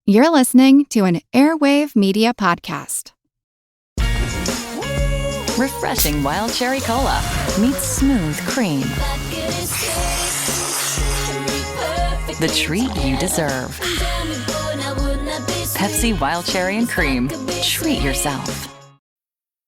You're listening to an Airwave Media Podcast. Refreshing wild cherry cola meets smooth cream. The treat you deserve. Pepsi Wild Cherry and Cream. Treat yourself.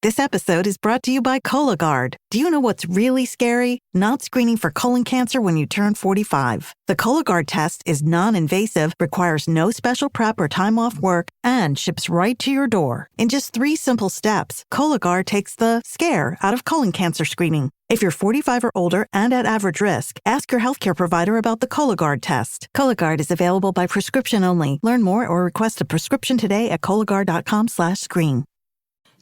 This episode is brought to you by Cologuard. Do you know what's really scary? Not screening for colon cancer when you turn 45. The Cologuard test is non-invasive, requires no special prep or time off work, and ships right to your door. In just 3 simple steps, Cologuard takes the scare out of colon cancer screening. If you're 45 or older and at average risk, ask your healthcare provider about the Cologuard test. Cologuard is available by prescription only. Learn more or request a prescription today at Cologuard.com/screen.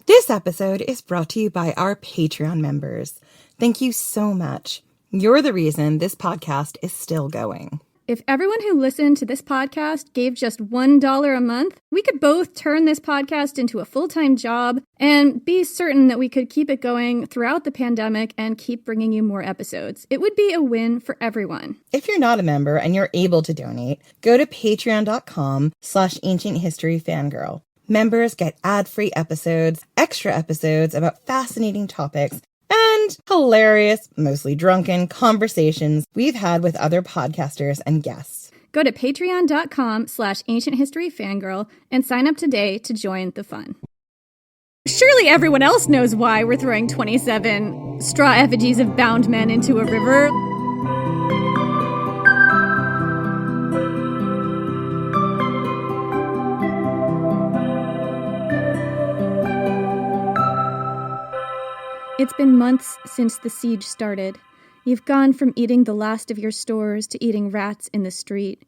This episode is brought to you by our Patreon members. Thank you so much. You're the reason this podcast is still going. If everyone who listened to this podcast gave just $1 a month, we could both turn this podcast into a full-time job and be certain that we could keep it going throughout the pandemic and keep bringing you more episodes. It would be a win for everyone. If you're not a member and you're able to donate, go to patreon.com/ancienthistoryfangirl. Members get ad-free episodes, extra episodes about fascinating topics, and hilarious, mostly drunken conversations we've had with other podcasters and guests. Go to patreon.com/ancienthistoryfangirl and sign up today to join the fun. Surely everyone else knows why we're throwing 27 straw effigies of bound men into a river. It's been months since the siege started. You've gone from eating the last of your stores to eating rats in the street.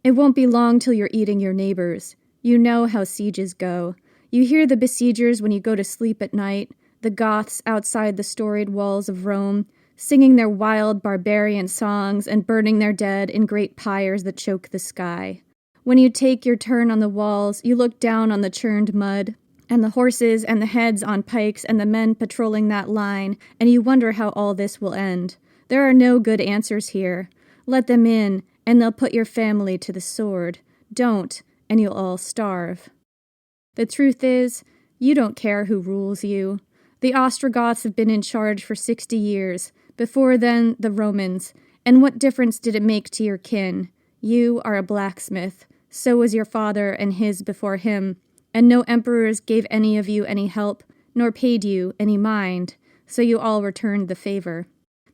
It won't be long till you're eating your neighbors. You know how sieges go. You hear the besiegers when you go to sleep at night, the Goths outside the storied walls of Rome, singing their wild barbarian songs and burning their dead in great pyres that choke the sky. When you take your turn on the walls, you look down on the churned mud, and the horses and the heads on pikes and the men patrolling that line, and you wonder how all this will end. There are no good answers here. Let them in, and they'll put your family to the sword. Don't, and you'll all starve. The truth is, you don't care who rules you. The Ostrogoths have been in charge for 60 years. Before then, the Romans. And what difference did it make to your kin? You are a blacksmith. So was your father and his before him. And no emperors gave any of you any help, nor paid you any mind, so you all returned the favor.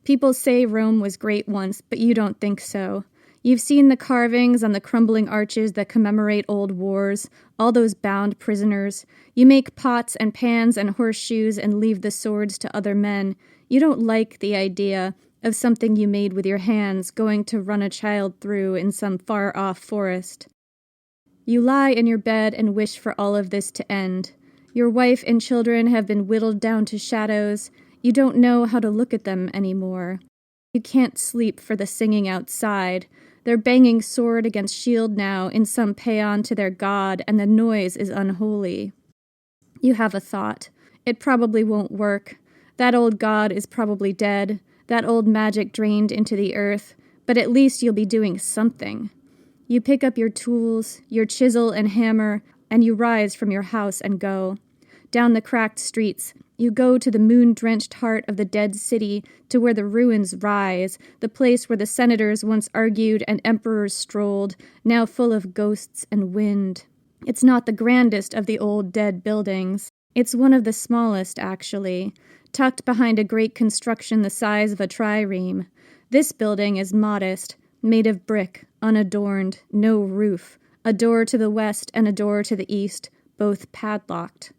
People say Rome was great once, but you don't think so. You've seen the carvings on the crumbling arches that commemorate old wars, all those bound prisoners. You make pots and pans and horseshoes and leave the swords to other men. You don't like the idea of something you made with your hands going to run a child through in some far-off forest. You lie in your bed and wish for all of this to end. Your wife and children have been whittled down to shadows. You don't know how to look at them anymore. You can't sleep for the singing outside. They're banging sword against shield now in some paean to their god, and the noise is unholy. You have a thought. It probably won't work. That old god is probably dead. That old magic drained into the earth. But at least you'll be doing something. You pick up your tools, your chisel and hammer, and you rise from your house and go. Down the cracked streets, you go to the moon-drenched heart of the dead city, to where the ruins rise, the place where the senators once argued and emperors strolled, now full of ghosts and wind. It's not the grandest of the old dead buildings. It's one of the smallest, actually, tucked behind a great construction the size of a trireme. This building is modest, made of brick, unadorned, no roof, a door to the west and a door to the east, both padlocked.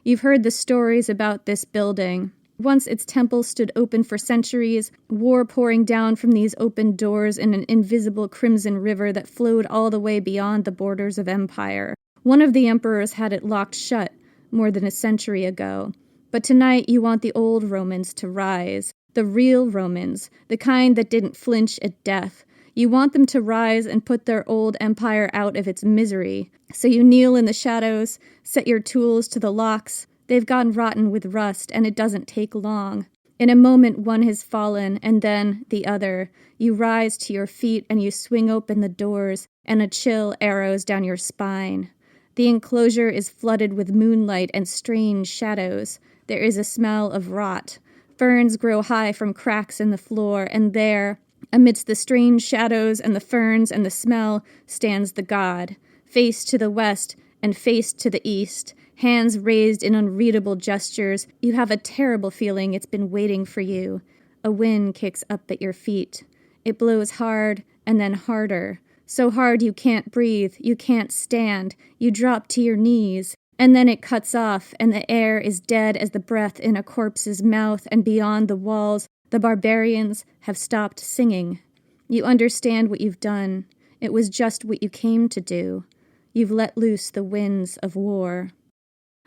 You've heard the stories about this building. Once its temple stood open for centuries, war pouring down from these open doors in an invisible crimson river that flowed all the way beyond the borders of empire. One of the emperors had it locked shut more than a century ago. But tonight you want the old Romans to rise, the real Romans, the kind that didn't flinch at death. You want them to rise and put their old empire out of its misery. So you kneel in the shadows, set your tools to the locks. They've gone rotten with rust, and it doesn't take long. In a moment one has fallen, and then the other. You rise to your feet and you swing open the doors, and a chill arrows down your spine. The enclosure is flooded with moonlight and strange shadows. There is a smell of rot. Ferns grow high from cracks in the floor, and there, amidst the strange shadows and the ferns and the smell, stands the god, face to the west and face to the east, hands raised in unreadable gestures. You have a terrible feeling it's been waiting for you. A wind kicks up at your feet. It blows hard and then harder. So hard you can't breathe, you can't stand. You drop to your knees. And then it cuts off, and the air is dead as the breath in a corpse's mouth, and beyond the walls, the barbarians have stopped singing. You understand what you've done. It was just what you came to do. You've let loose the winds of war.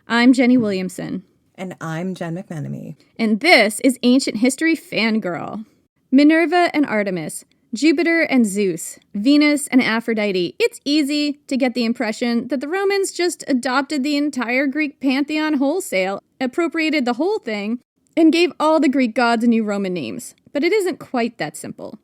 I'm Jenny Williamson. And I'm Jen McMenemy. And this is Ancient History Fangirl. Minerva and Artemis, Jupiter and Zeus, Venus and Aphrodite. It's easy to get the impression that the Romans just adopted the entire Greek pantheon wholesale, appropriated the whole thing, and gave all the Greek gods new Roman names. But it isn't quite that simple.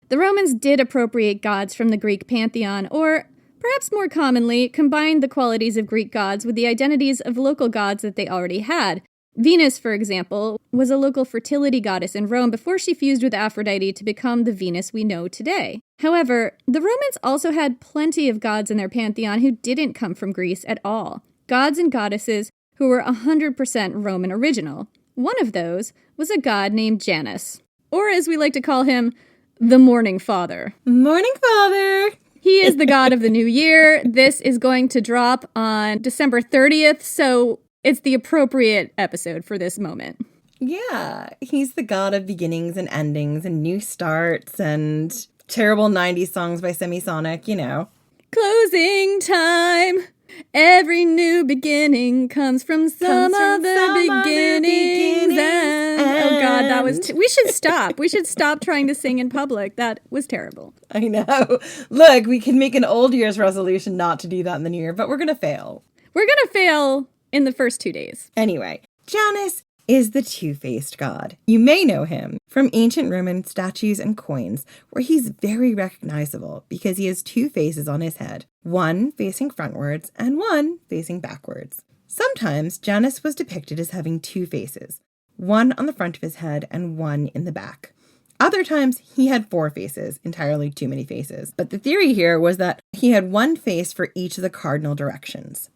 The Romans did appropriate gods from the Greek pantheon, or perhaps more commonly, combined the qualities of Greek gods with the identities of local gods that they already had. Venus, for example, was a local fertility goddess in Rome before she fused with Aphrodite to become the Venus we know today. However, the Romans also had plenty of gods in their pantheon who didn't come from Greece at all. Gods and goddesses who were 100% Roman original. One of those was a god named Janus, or as we like to call him, the Morning Father. Morning, Father! He is the god of the new year. This is going to drop on December 30th, so it's the appropriate episode for this moment. Yeah, he's the god of beginnings and endings and new starts and terrible 90s songs by Semisonic, you know. Closing time. Every new beginning comes from some other beginnings. Oh God, that was... we should stop. We should stop trying to sing in public. That was terrible. I know. Look, we can make an old year's resolution not to do that in the new year, but we're going to fail. We're going to fail in the first 2 days. Anyway, Janus is the two-faced god. You may know him from ancient Roman statues and coins, where he's very recognizable because he has two faces on his head, one facing frontwards and one facing backwards. Sometimes Janus was depicted as having two faces, one on the front of his head and one in the back. Other times, he had four faces, entirely too many faces. But the theory here was that he had one face for each of the cardinal directions.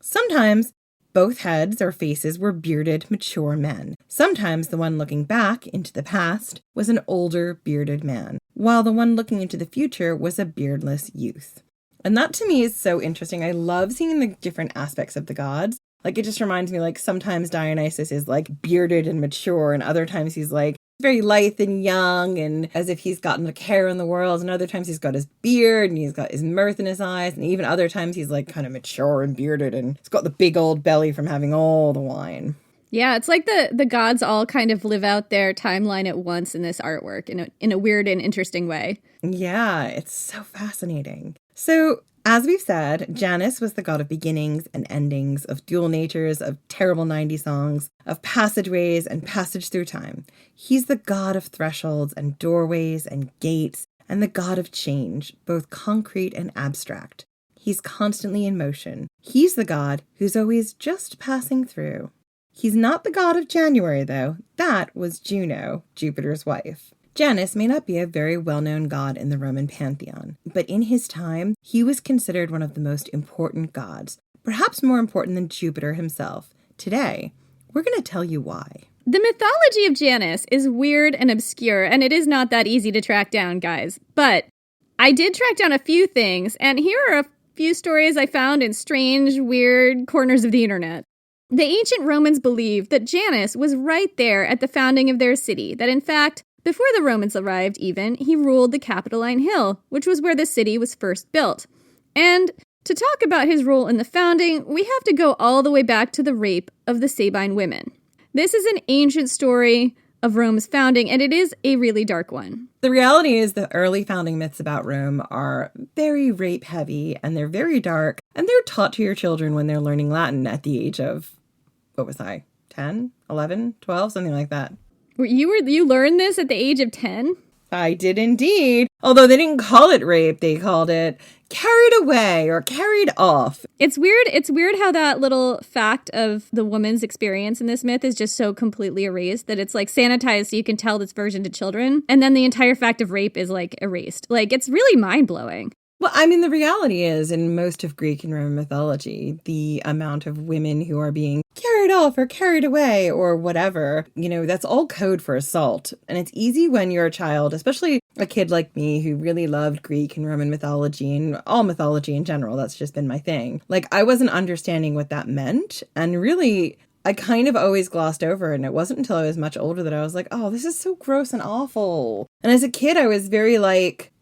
Sometimes, both heads or faces were bearded, mature men. Sometimes the one looking back into the past was an older, bearded man, while the one looking into the future was a beardless youth. And that to me is so interesting. I love seeing the different aspects of the gods. Like, it just reminds me, like, sometimes Dionysus is, like, bearded and mature, and other times he's, like, very lithe and young and as if he's gotten a care in the world, and other times he's got his beard and he's got his mirth in his eyes, and even other times he's like kind of mature and bearded and he's got the big old belly from having all the wine. Yeah, it's like the gods all kind of live out their timeline at once in this artwork in a weird and interesting way. Yeah, it's so fascinating. So, as we've said, Janus was the god of beginnings and endings, of dual natures, of terrible 90s songs, of passageways and passage through time. He's the god of thresholds and doorways and gates, and the god of change, both concrete and abstract. He's constantly in motion. He's the god who's always just passing through. He's not the god of January, though. That was Juno, Jupiter's wife. Janus may not be a very well-known god in the Roman pantheon, but in his time, he was considered one of the most important gods, perhaps more important than Jupiter himself. Today, we're going to tell you why. The mythology of Janus is weird and obscure, and it is not that easy to track down, guys. But I did track down a few things, and here are a few stories I found in strange, weird corners of the internet. The ancient Romans believed that Janus was right there at the founding of their city, that in fact, before the Romans arrived even, he ruled the Capitoline Hill, which was where the city was first built. And to talk about his role in the founding, we have to go all the way back to the rape of the Sabine women. This is an ancient story of Rome's founding, and it is a really dark one. The reality is the early founding myths about Rome are very rape-heavy, and they're very dark, and they're taught to your children when they're learning Latin at the age of, 10, 11, 12, something like that. You learned this at the age of 10? I did indeed. Although they didn't call it rape, they called it carried away or carried off. It's weird how that little fact of the woman's experience in this myth is just so completely erased that it's like sanitized so you can tell this version to children. And then the entire fact of rape is like erased. Like, it's really mind-blowing. Well, I mean, the reality is, in most of Greek and Roman mythology, the amount of women who are being carried off or carried away or whatever, that's all code for assault. And it's easy when you're a child, especially a kid like me who really loved Greek and Roman mythology and all mythology in general. That's just been my thing. Like, I wasn't understanding what that meant. And really, I kind of always glossed over it, and it wasn't until I was much older that I was like, oh, this is so gross and awful. And as a kid, I was very,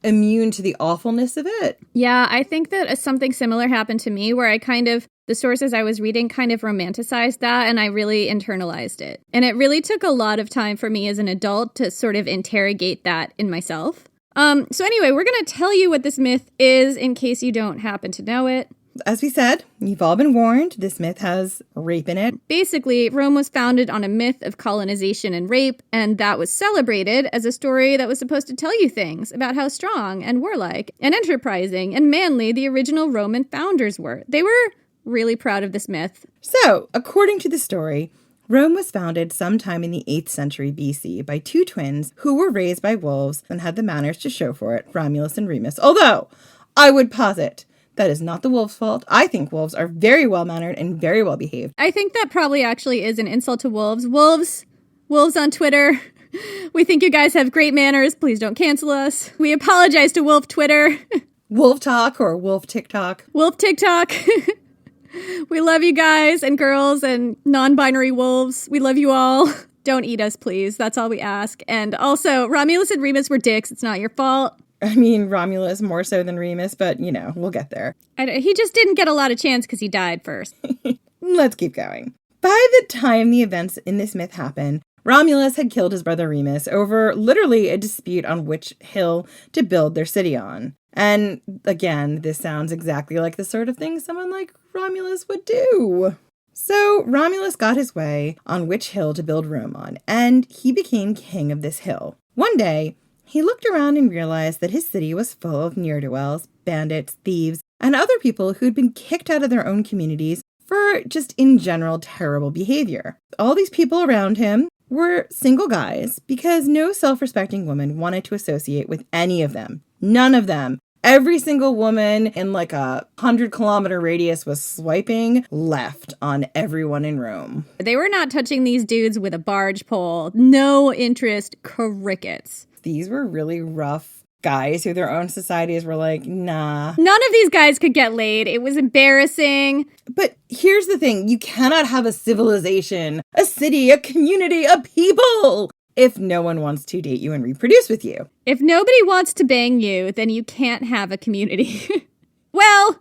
immune to the awfulness of it. Yeah, I think that something similar happened to me where the sources I was reading kind of romanticized that, and I really internalized it. And it really took a lot of time for me as an adult to sort of interrogate that in myself. So anyway, we're going to tell you what this myth is in case you don't happen to know it. As we said, you've all been warned, this myth has rape in it. Basically, Rome was founded on a myth of colonization and rape, and that was celebrated as a story that was supposed to tell you things about how strong and warlike and enterprising and manly the original Roman founders were. They were really proud of this myth. So, according to the story, Rome was founded sometime in the 8th century BC by two twins who were raised by wolves and had the manners to show for it, Romulus and Remus. Although, I would posit that is not the wolves' fault. I think wolves are very well-mannered and very well-behaved. I think that probably actually is an insult to wolves. Wolves on Twitter, we think you guys have great manners. Please don't cancel us. We apologize to Wolf Twitter. Wolf Talk or Wolf TikTok. Wolf TikTok. We love you guys and girls and non-binary wolves. We love you all. Don't eat us, please. That's all we ask. And also, Romulus and Remus were dicks. It's not your fault. I mean, Romulus more so than Remus, but, we'll get there. He just didn't get a lot of chance because he died first. Let's keep going. By the time the events in this myth happen, Romulus had killed his brother Remus over literally a dispute on which hill to build their city on. And again, this sounds exactly like the sort of thing someone like Romulus would do. So Romulus got his way on which hill to build Rome on, and he became king of this hill. One day, he looked around and realized that his city was full of ne'er-do-wells, bandits, thieves, and other people who'd been kicked out of their own communities for just in general terrible behavior. All these people around him were single guys because no self-respecting woman wanted to associate with any of them. None of them. Every single woman in a 100-kilometer radius was swiping left on everyone in Rome. They were not touching these dudes with a barge pole. No interest, crickets. These were really rough guys who their own societies were like, nah. None of these guys could get laid. It was embarrassing. But here's the thing. You cannot have a civilization, a city, a community, a people if no one wants to date you and reproduce with you. If nobody wants to bang you, then you can't have a community. Well,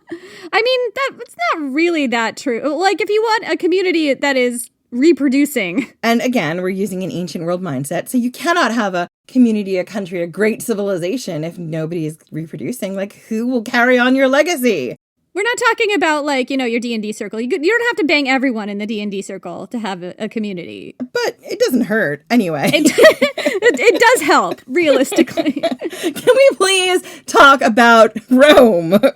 I mean, that's not really that true. If you want a community that is reproducing. And again, we're using an ancient world mindset. So you cannot have a community, a country, a great civilization if nobody is reproducing. Who will carry on your legacy? We're not talking about, your D&D circle. You don't have to bang everyone in the D&D circle to have a community. But it doesn't hurt. Anyway. It does help, realistically. Can we please talk about Rome? We're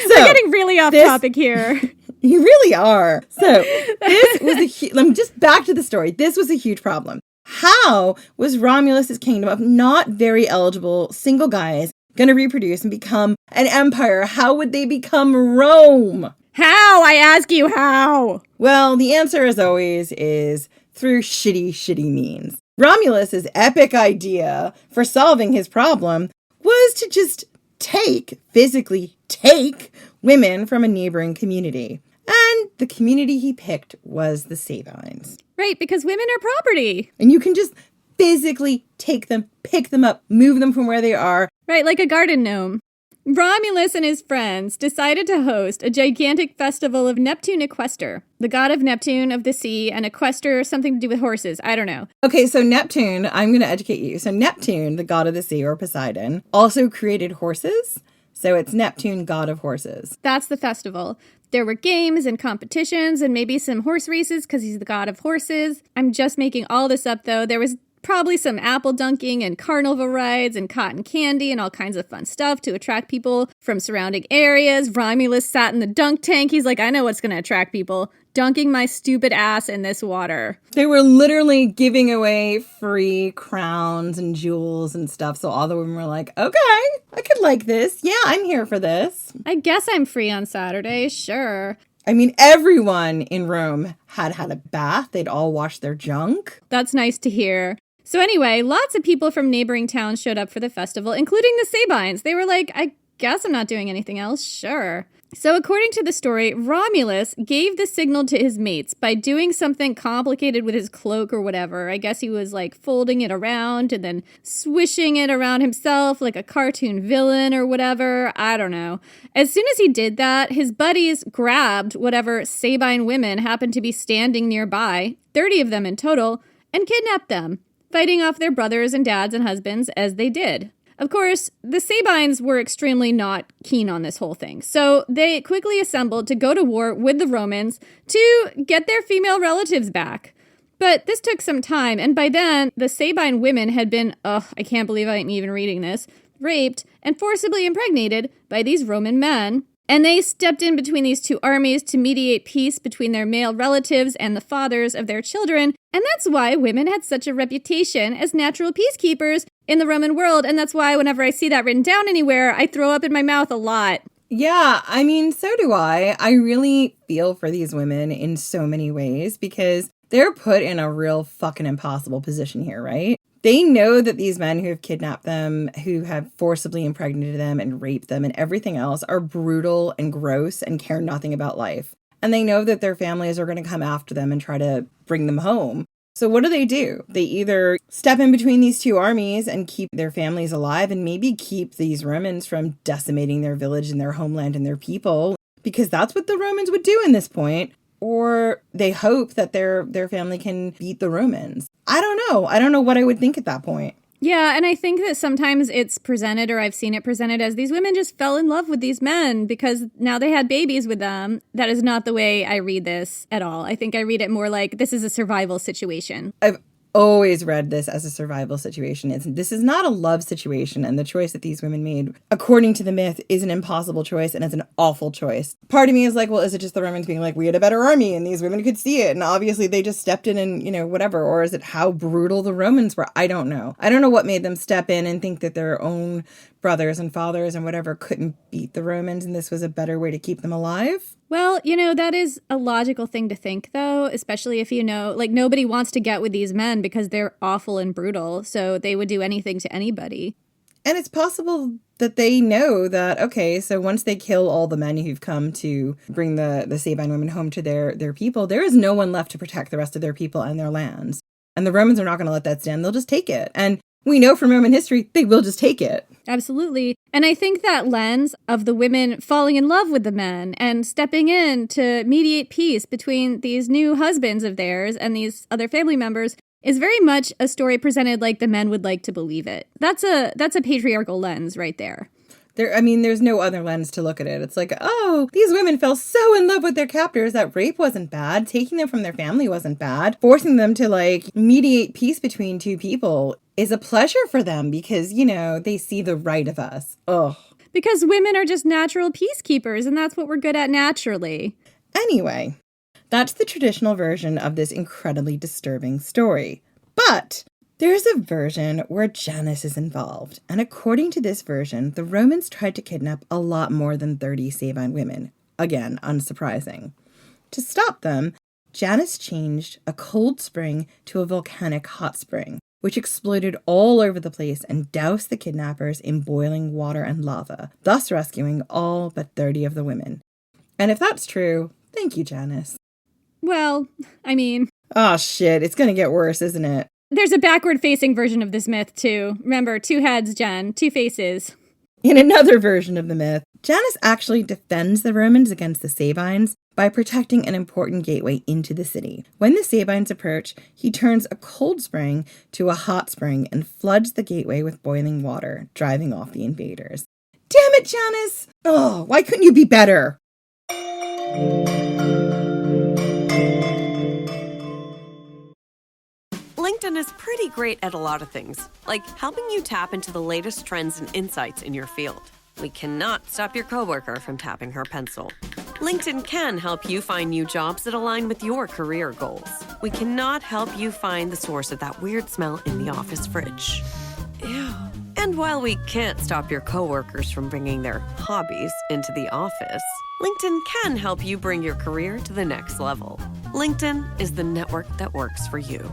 getting really off topic here. You really are. So this was let me just back to the story. This was a huge problem. How was Romulus's kingdom of not very eligible single guys going to reproduce and become an empire? How would they become Rome? How? I ask you how. Well, the answer, as always, is through shitty means. Romulus's epic idea for solving his problem was to just physically take women from a neighboring community. And the community he picked was the Sabines. Right, because women are property. And you can just physically take them, pick them up, move them from where they are. Right, like a garden gnome. Romulus and his friends decided to host a gigantic festival of Neptune Equester, the god of Neptune of the sea, and Equester, something to do with horses. I don't know. Okay, so Neptune, I'm going to educate you. So Neptune, the god of the sea, or Poseidon, also created horses. So it's Neptune, god of horses. That's the festival. There were games and competitions and maybe some horse races because he's the god of horses. I'm just making all this up, though. There was Probably some apple dunking and carnival rides and cotton candy and all kinds of fun stuff to attract people from surrounding areas. Romulus sat in the dunk tank. He's like, I know what's going to attract people. Dunking my stupid ass in this water. They were literally giving away free crowns and jewels and stuff. So all the women were like, okay, I could like this. Yeah, I'm here for this. I guess I'm free on Saturday. Sure. I mean, everyone in Rome had a bath. They'd all washed their junk. That's nice to hear. So anyway, lots of people from neighboring towns showed up for the festival, including the Sabines. They were like, I guess I'm not doing anything else. Sure. So according to the story, Romulus gave the signal to his mates by doing something complicated with his cloak or whatever. I guess he was like folding it around and then swishing it around himself like a cartoon villain or whatever. I don't know. As soon as he did that, his buddies grabbed whatever Sabine women happened to be standing nearby, 30 of them in total, and kidnapped them, fighting off their brothers and dads and husbands as they did. Of course, the Sabines were extremely not keen on this whole thing, so they quickly assembled to go to war with the Romans to get their female relatives back. But this took some time, and by then, the Sabine women had been, I can't believe I'm even reading this, raped and forcibly impregnated by these Roman men. And they stepped in between these two armies to mediate peace between their male relatives and the fathers of their children. And that's why women had such a reputation as natural peacekeepers in the Roman world. And that's why whenever I see that written down anywhere, I throw up in my mouth a lot. Yeah, I mean, so do I. I really feel for these women in so many ways because they're put in a real fucking impossible position here, right? They know that these men who have kidnapped them, who have forcibly impregnated them and raped them and everything else are brutal and gross and care nothing about life. And they know that their families are going to come after them and try to bring them home. So what do? They either step in between these two armies and keep their families alive and maybe keep these Romans from decimating their village and their homeland and their people, because that's what the Romans would do in this point. Or they hope that their family can beat the Romans. I don't know. I don't know what I would think at that point. Yeah, and I think that sometimes it's presented, or I've seen it presented as these women just fell in love with these men because now they had babies with them. That is not the way I read this at all. I think I read it more like this is a survival situation. I've always read this as a survival situation. This is not a love situation, and the choice that these women made, according to the myth, is an impossible choice and it's an awful choice. Part of me is like, well, is it just the Romans being like, we had a better army and these women could see it and obviously they just stepped in and, whatever, or is it how brutal the Romans were? I don't know. I don't know what made them step in and think that their own brothers and fathers and whatever couldn't beat the Romans and this was a better way to keep them alive. Well, that is a logical thing to think, though, especially if nobody wants to get with these men because they're awful and brutal, so they would do anything to anybody. And it's possible that they know that, okay, so once they kill all the men who've come to bring the Sabine women home to their people, there is no one left to protect the rest of their people and their lands. And the Romans are not going to let that stand. They'll just take it. And we know from Roman history, they will just take it. Absolutely. And I think that lens of the women falling in love with the men and stepping in to mediate peace between these new husbands of theirs and these other family members is very much a story presented like the men would like to believe it. That's a patriarchal lens right there. There's no other lens to look at it. It's like, oh, these women fell so in love with their captors that rape wasn't bad. Taking them from their family wasn't bad. Forcing them to mediate peace between two people is a pleasure for them because, they see the right of us. Ugh. Because women are just natural peacekeepers and that's what we're good at naturally. Anyway, that's the traditional version of this incredibly disturbing story. But there's a version where Janus is involved, and according to this version, the Romans tried to kidnap a lot more than 30 Sabine women. Again, unsurprising. To stop them, Janus changed a cold spring to a volcanic hot spring, which exploded all over the place and doused the kidnappers in boiling water and lava, thus rescuing all but 30 of the women. And if that's true, thank you, Janus. Well, Oh shit, it's gonna get worse, isn't it? There's a backward-facing version of this myth, too. Remember, 2 heads, Jen, 2 faces. In another version of the myth, Janus actually defends the Romans against the Sabines by protecting an important gateway into the city. When the Sabines approach, he turns a cold spring to a hot spring and floods the gateway with boiling water, driving off the invaders. Damn it, Janus! Oh, why couldn't you be better? LinkedIn is pretty great at a lot of things, like helping you tap into the latest trends and insights in your field. We cannot stop your coworker from tapping her pencil. LinkedIn can help you find new jobs that align with your career goals. We cannot help you find the source of that weird smell in the office fridge. Ew. And while we can't stop your coworkers from bringing their hobbies into the office, LinkedIn can help you bring your career to the next level. LinkedIn is the network that works for you.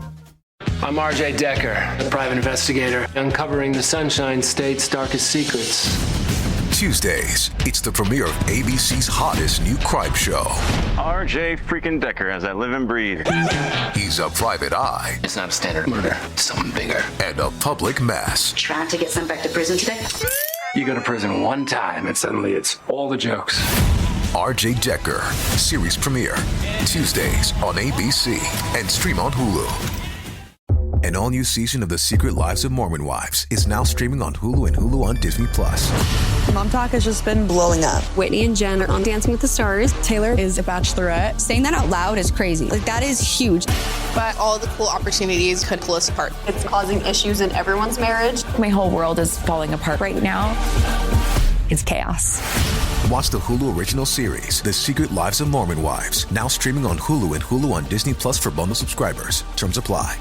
I'm RJ Decker, a private investigator, uncovering the Sunshine State's darkest secrets. Tuesdays, it's the premiere of ABC's hottest new crime show. RJ freaking Decker, as I live and breathe. He's a private eye. It's not a standard murder, it's something bigger. And a public mass. Trying to get sent back to prison today? You go to prison one time and suddenly it's all the jokes. RJ Decker, series premiere, Tuesdays on ABC and stream on Hulu. An all-new season of The Secret Lives of Mormon Wives is now streaming on Hulu and Hulu on Disney+. Mom Talk has just been blowing up. Whitney and Jen are on Dancing with the Stars. Taylor is a bachelorette. Saying that out loud is crazy. Like, that is huge. But all the cool opportunities could pull us apart. It's causing issues in everyone's marriage. My whole world is falling apart right now. It's chaos. Watch the Hulu original series, The Secret Lives of Mormon Wives, now streaming on Hulu and Hulu on Disney Plus for bundle subscribers. Terms apply.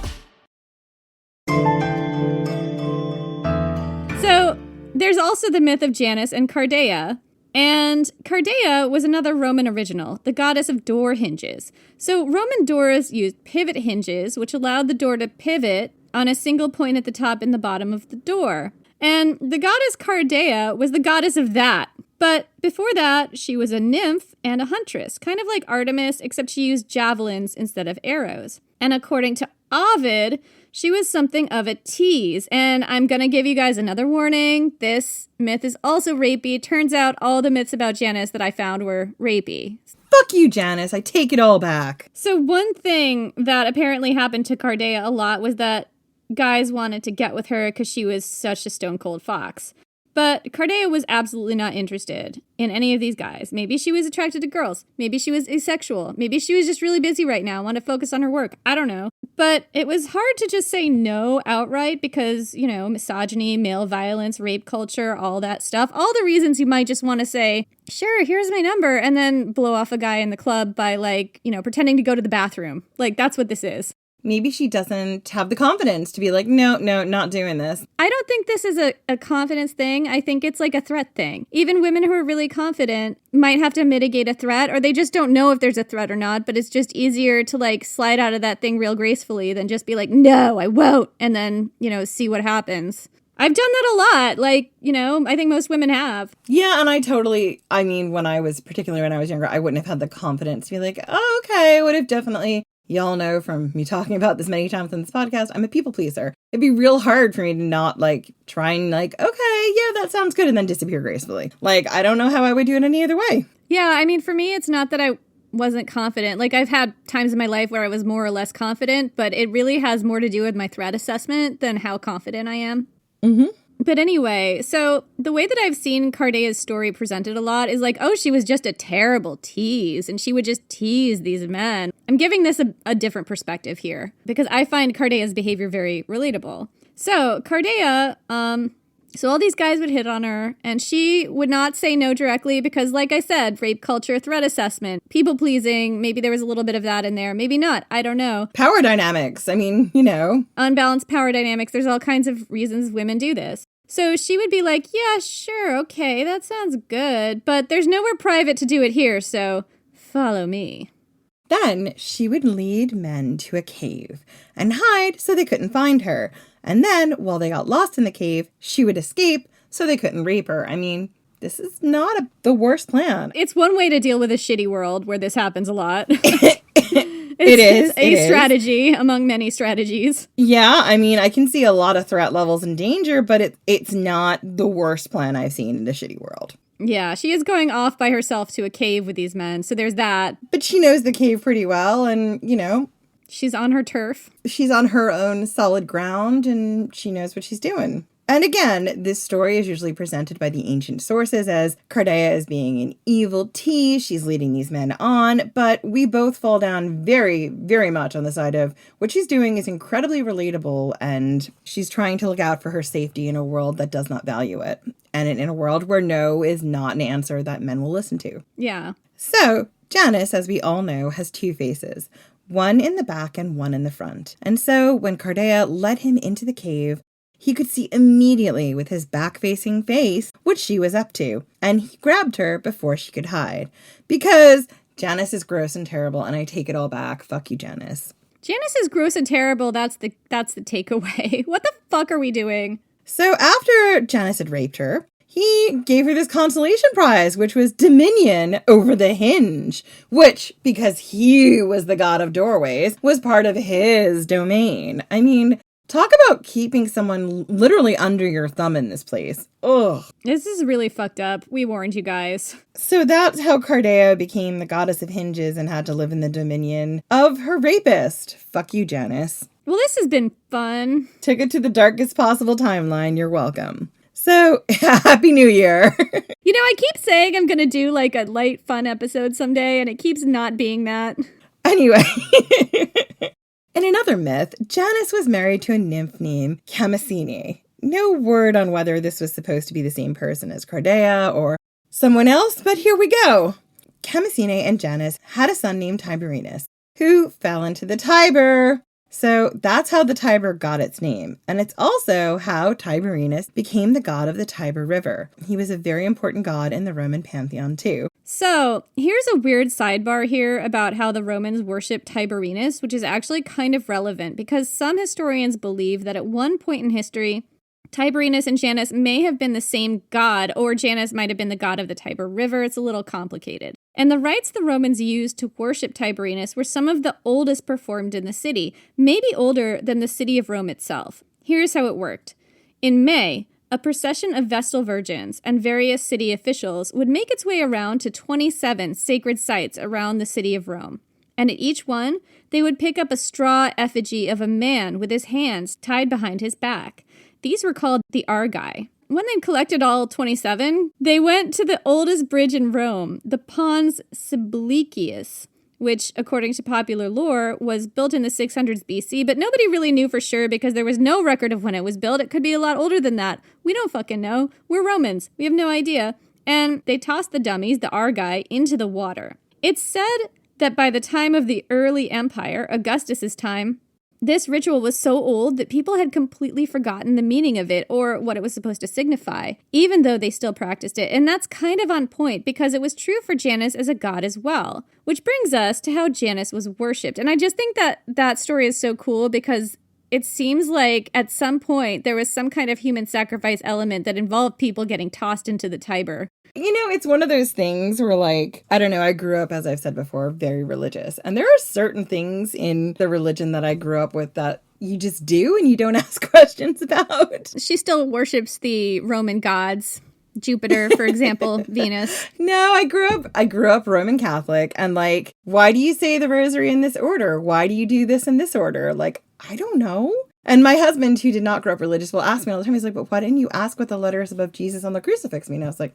So there's also the myth of Janus and Cardea. And Cardea was another Roman original, the goddess of door hinges. So Roman doors used pivot hinges, which allowed the door to pivot on a single point at the top and the bottom of the door. And the goddess Cardea was the goddess of that. But before that, she was a nymph and a huntress, kind of like Artemis, except she used javelins instead of arrows. And according to Ovid, she was something of a tease. And I'm going to give you guys another warning. This myth is also rapey. Turns out all the myths about Janus that I found were rapey. Fuck you, Janus. I take it all back. So one thing that apparently happened to Cardea a lot was that guys wanted to get with her because she was such a stone cold fox. But Cardea was absolutely not interested in any of these guys. Maybe she was attracted to girls. Maybe she was asexual. Maybe she was just really busy right now, wanted to focus on her work. I don't know. But it was hard to just say no outright because, you know, misogyny, male violence, rape culture, all that stuff. All the reasons you might just want to say, sure, here's my number, and then blow off a guy in the club by, like, you know, pretending to go to the bathroom. Like, that's what this is. Maybe she doesn't have the confidence to be like, no, not doing this. I don't think this is a confidence thing. I think it's like a threat thing. Even women who are really confident might have to mitigate a threat, or they just don't know if there's a threat or not, but it's just easier to like slide out of that thing real gracefully than just be like, no, I won't, and then, you know, see what happens. I've done that a lot. Like, you know, I think most women have. Yeah, and I mean, when I was younger, I wouldn't have had the confidence to be like, oh, okay, I would have definitely... Y'all know from me talking about this many times on this podcast, I'm a people pleaser. It'd be real hard for me to not, like, try and, like, okay, yeah, that sounds good, and then disappear gracefully. Like, I don't know how I would do it any other way. Yeah, I mean, for me, it's not that I wasn't confident. Like, I've had times in my life where I was more or less confident, but it really has more to do with my threat assessment than how confident I am. Mm-hmm. But anyway, so the way that I've seen Cardea's story presented a lot is like, oh, she was just a terrible tease, and she would just tease these men. I'm giving this a different perspective here, because I find Cardea's behavior very relatable. So Cardea, so all these guys would hit on her, and she would not say no directly because, like I said, rape culture, threat assessment, people-pleasing, maybe there was a little bit of that in there, maybe not, I don't know. Power dynamics, I mean, you know. Unbalanced power dynamics, there's all kinds of reasons women do this. So she would be like, yeah, sure, okay, that sounds good, but there's nowhere private to do it here, so follow me. Then she would lead men to a cave and hide so they couldn't find her. And then, while they got lost in the cave, she would escape so they couldn't rape her. I mean, this is not the worst plan. It's one way to deal with a shitty world where this happens a lot. It's a strategy among many strategies. Yeah, I mean, I can see a lot of threat levels and danger, but it's not the worst plan I've seen in the shitty world. Yeah, she is going off by herself to a cave with these men, so there's that. But she knows the cave pretty well, and, you know... She's on her turf. She's on her own solid ground, and she knows what she's doing. And again, this story is usually presented by the ancient sources as Cardea as being an evil tea. She's leading these men on, but we both fall down very, very much on the side of what she's doing is incredibly relatable, and she's trying to look out for her safety in a world that does not value it. And in a world where no is not an answer that men will listen to. Yeah. So, Janus, as we all know, has two faces, one in the back and one in the front. And so, when Cardea led him into the cave, he could see immediately with his back-facing face what she was up to, and he grabbed her before she could hide. Because Janus is gross and terrible, and I take it all back. Fuck you, Janus. Janus is gross and terrible. That's the takeaway. What the fuck are we doing? So after Janus had raped her, he gave her this consolation prize, which was dominion over the hinge, which, because he was the god of doorways, was part of his domain. I mean, talk about keeping someone literally under your thumb in this place. Ugh. This is really fucked up. We warned you guys. So that's how Cardea became the goddess of hinges and had to live in the dominion of her rapist. Fuck you, Janus. Well, this has been fun. Took it to the darkest possible timeline. You're welcome. So, Happy New Year. You know, I keep saying I'm going to do like a light, fun episode someday, and it keeps not being that. Anyway. In another myth, Janus was married to a nymph named Chemisine. No word on whether this was supposed to be the same person as Cardea or someone else, but here we go. Chemisine and Janus had a son named Tiberinus, who fell into the Tiber. So that's how the Tiber got its name. And it's also how Tiberinus became the god of the Tiber River. He was a very important god in the Roman pantheon too. So here's a weird sidebar here about how the Romans worshipped Tiberinus, which is actually kind of relevant because some historians believe that at one point in history, Tiberinus and Janus may have been the same god, or Janus might have been the god of the Tiber River. It's a little complicated. And the rites the Romans used to worship Tiberinus were some of the oldest performed in the city, maybe older than the city of Rome itself. Here's how it worked. In May, a procession of Vestal virgins and various city officials would make its way around to 27 sacred sites around the city of Rome. And at each one, they would pick up a straw effigy of a man with his hands tied behind his back. These were called the Argi. When they'd collected all 27, they went to the oldest bridge in Rome, the Pons Sublicius, which, according to popular lore, was built in the 600s BC, but nobody really knew for sure because there was no record of when it was built. It could be a lot older than that. We don't fucking know. We're Romans. We have no idea. And they tossed the dummies, the Argi, into the water. It's said that by the time of the early empire, Augustus's time, this ritual was so old that people had completely forgotten the meaning of it or what it was supposed to signify, even though they still practiced it. And that's kind of on point because it was true for Janus as a god as well, which brings us to how Janus was worshipped. And I just think that that story is so cool because it seems like at some point there was some kind of human sacrifice element that involved people getting tossed into the Tiber. You know, it's one of those things where, like, I don't know, I grew up, as I've said before, very religious. And there are certain things in the religion that I grew up with that you just do and you don't ask questions about. She still worships the Roman gods. Jupiter, for example, Venus. No, I grew up Roman Catholic. And, like, why do you say the rosary in this order? Why do you do this in this order? Like, I don't know. And my husband, who did not grow up religious, will ask me all the time. He's like, but why didn't you ask what the letters above Jesus on the crucifix mean? I was like,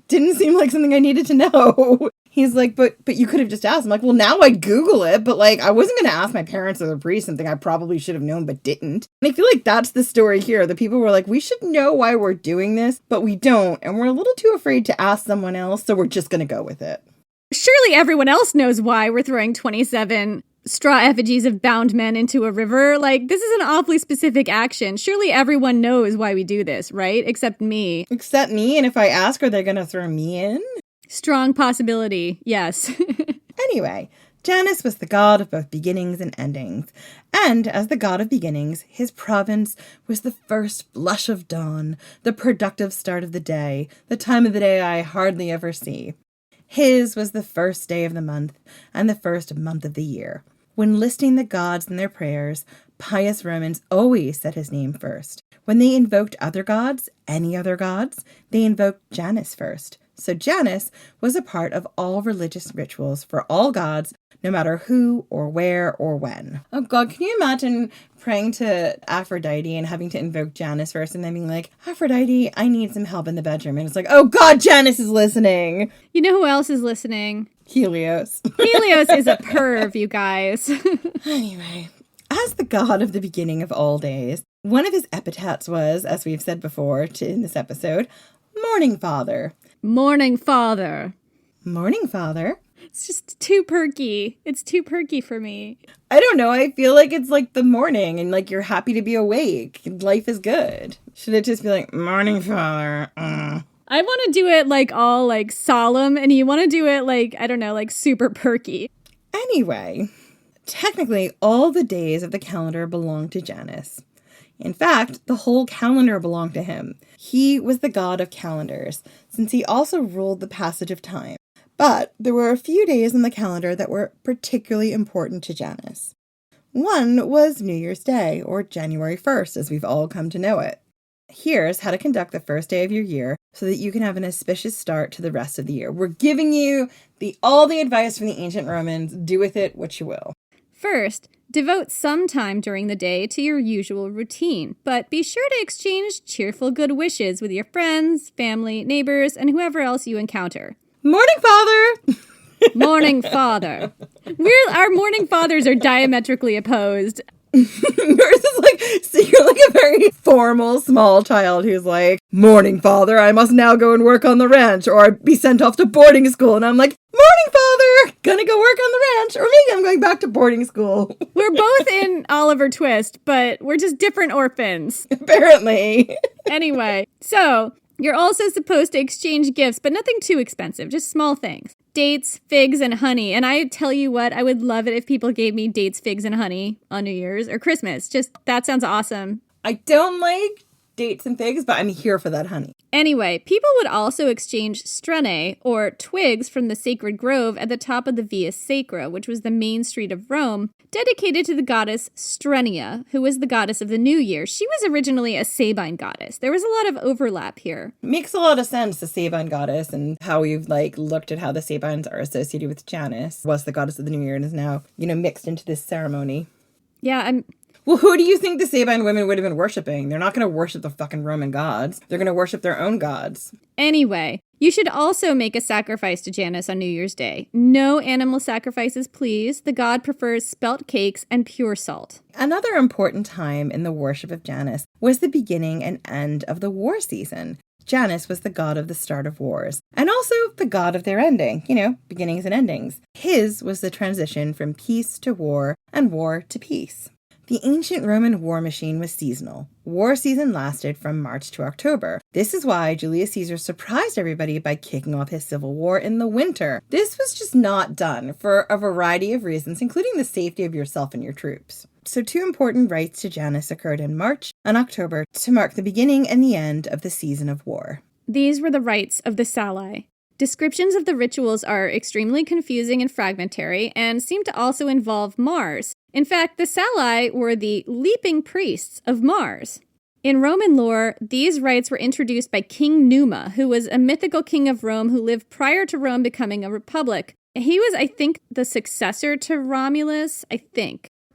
didn't seem like something I needed to know. He's like, but you could have just asked. I'm like, well, now I Google it, but like, I wasn't going to ask my parents or the priest something I probably should have known, but didn't. And I feel like that's the story here. The people were like, we should know why we're doing this, but we don't. And we're a little too afraid to ask someone else, so we're just going to go with it. Surely everyone else knows why we're throwing 27 straw effigies of bound men into a river. Like, this is an awfully specific action. Surely everyone knows why we do this, right? Except me. Except me? And if I ask, are they going to throw me in? Strong possibility, yes. Anyway, Janus was the god of both beginnings and endings. And as the god of beginnings, his province was the first blush of dawn, the productive start of the day, the time of the day I hardly ever see. His was the first day of the month and the first month of the year. When listing the gods in their prayers, pious Romans always said his name first. When they invoked other gods, any other gods, they invoked Janus first, So Janus was a part of all religious rituals for all gods, no matter who or where or when. Oh God, can you imagine praying to Aphrodite and having to invoke Janus first and then being like, Aphrodite, I need some help in the bedroom. And it's like, oh God, Janus is listening. You know who else is listening? Helios. Helios is a perv, you guys. Anyway, as the god of the beginning of all days, one of his epithets was, as we've said before in this episode, Morning Father. Morning Father. Morning Father. It's just too perky. It's too perky for me. I don't know. I feel like it's like the morning and like you're happy to be awake. Life is good. Should it just be like, Morning Father? I want to do it like all like solemn, and you want to do it like, I don't know, like super perky. Anyway, technically all the days of the calendar belong to Janus. In fact, the whole calendar belonged to him. He was the god of calendars, since he also ruled the passage of time. But there were a few days on the calendar that were particularly important to Janus. One was New Year's Day, or January 1st, as we've all come to know it. Here's how to conduct the first day of your year so that you can have an auspicious start to the rest of the year. We're giving you all the advice from the ancient Romans. Do with it what you will. First, devote some time during the day to your usual routine, but be sure to exchange cheerful good wishes with your friends, family, neighbors, and whoever else you encounter. Morning, Father! Morning, Father. Our morning fathers are diametrically opposed. Yours is like, so you're like a very formal small child who's like, Morning, Father, I must now go and work on the ranch or be sent off to boarding school. And I'm like, Morning, Father, gonna go work on the ranch, or maybe I'm going back to boarding school. We're both in Oliver Twist, but we're just different orphans. Apparently. Anyway, so you're also supposed to exchange gifts, but nothing too expensive, just small things. Dates, figs, and honey. And I tell you what, I would love it if people gave me dates, figs, and honey on New Year's or Christmas. Just, that sounds awesome. I don't like dates and figs, but I'm here for that honey. Anyway, people would also exchange strenae, or twigs from the sacred grove at the top of the Via Sacra, which was the main street of Rome, dedicated to the goddess Strenia, who was the goddess of the New Year. She was originally a Sabine goddess. There was a lot of overlap here. Makes a lot of sense, the Sabine goddess, and how we've looked at how the Sabines are associated with Janus, was the goddess of the New Year and is now, mixed into this ceremony. Yeah, Well, who do you think the Sabine women would have been worshiping? They're not going to worship the fucking Roman gods. They're going to worship their own gods. Anyway, you should also make a sacrifice to Janus on New Year's Day. No animal sacrifices, please. The god prefers spelt cakes and pure salt. Another important time in the worship of Janus was the beginning and end of the war season. Janus was the god of the start of wars, and also the god of their ending, beginnings and endings. His was the transition from peace to war and war to peace. The ancient Roman war machine was seasonal. War season lasted from March to October. This is why Julius Caesar surprised everybody by kicking off his civil war in the winter. This was just not done for a variety of reasons, including the safety of yourself and your troops. So two important rites to Janus occurred in March and October to mark the beginning and the end of the season of war. These were the rites of the Salii. Descriptions of the rituals are extremely confusing and fragmentary and seem to also involve Mars. In fact, the Salii were the leaping priests of Mars. In Roman lore, these rites were introduced by King Numa, who was a mythical king of Rome who lived prior to Rome becoming a republic. He was, I think, the successor to Romulus,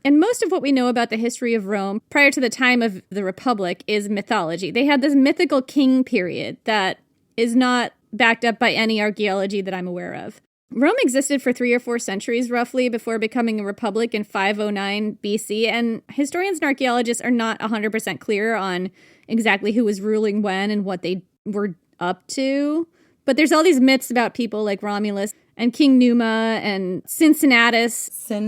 And most of what we know about the history of Rome prior to the time of the Republic is mythology. They had this mythical king period that is not backed up by any archaeology that I'm aware of. Rome existed for 3 or 4 centuries, roughly, before becoming a republic in 509 BC, and historians and archaeologists are not 100% clear on exactly who was ruling when and what they were up to. But there's all these myths about people like Romulus and King Numa and Cincinnatus. So